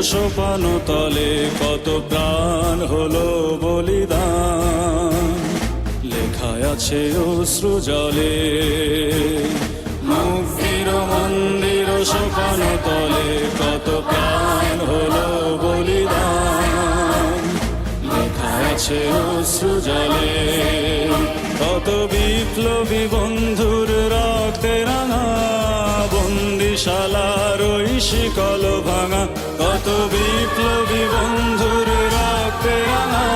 সোপান তলে কত প্রাণ হলো বলিদান, লেখায় আছে অশ্রু জলে। মুক্তির মন্দির সোপান তলে কত প্রাণ হলো বলিদান, লেখায় আছে অশ্রু জলে। কত বিপ্লবী বন্ধুর রক্তে রাঙা বন্দিশালার ওই শিকল ভাঙা, কত বিপ্লবী বন্ধুর রক্তে রাঙা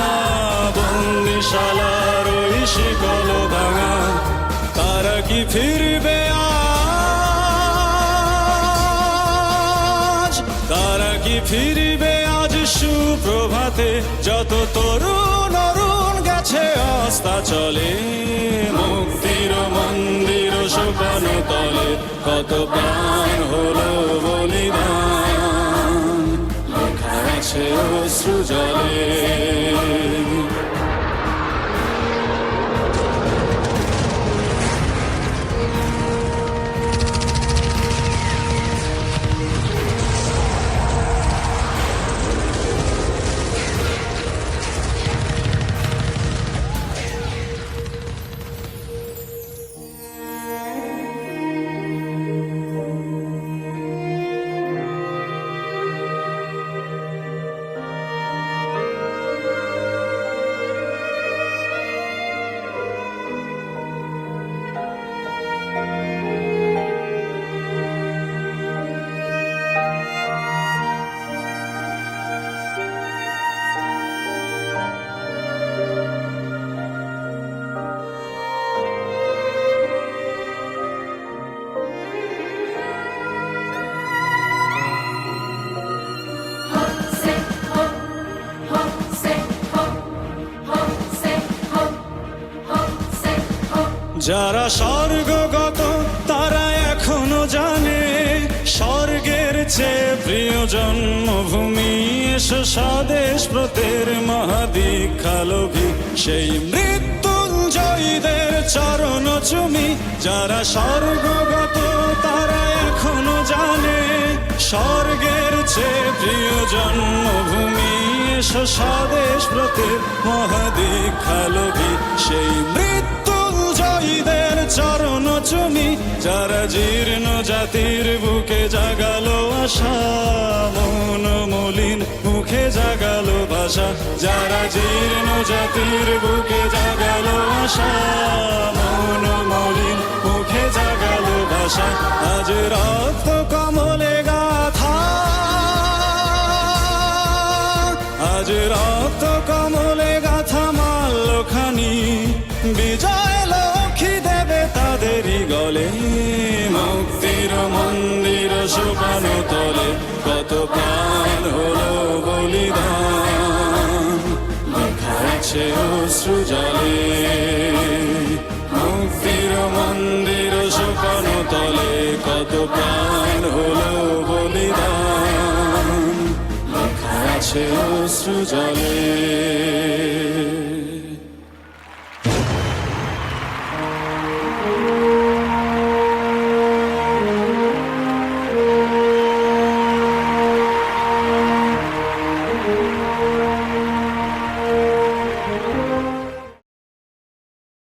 বন্দিশালার ওই শিকল ভাঙা। তারা কি ফিরবে আজ, তারা কি ফিরবে আজ সুপ্রভাতে, যত তরুণ অরুণ গেছে অস্তা চলে। মুক্তির মন্দির সোপান তলে কত প্রাণ হলো বলিদান, লেখা আছে অশ্রু জলে। যারা স্বর্গগত তারা এখনো জানে, স্বর্গের চেয়ে প্রিয় জন্মভূমি। এসো স্বদেশ ব্রতের মহাদীক্ষালোভী, সেই মৃত্যুঞ্জয়ীদের চরণ চুমি। যারা স্বর্গগত তারা এখনো জানে, স্বর্গের চেয়ে প্রিয় জন্মভূমি। এসো স্বদেশ ব্রতের মহাদীক্ষালোভী, সেই মৃত্যুঞ্জয়ীদের চরণ চুমি। যারা জীর্ণ জাতির বুকে জাগালো আশা, মন মলিন মুখে জাগালো ভাষা। যারা জীর্ণ জাতির বুকে জাগালো আশা, মন মলিন মুখে জাগালো ভাষা। আজ রক্ত কমলে গাথা, আজ রক্ত কমলে গাথা মাল্যখানি, বিজয় লক্ষ্মী দেবে তাদেরই গলে। মুক্তির মন্দির সোপান তলে কত প্রাণ হলো বলিদান, লেখা আছে অশ্রু জলে। মুক্তির মন্দির সোপান তলে কত প্রাণ হলো বলিদান, লেখা আছে অশ্রু জলে।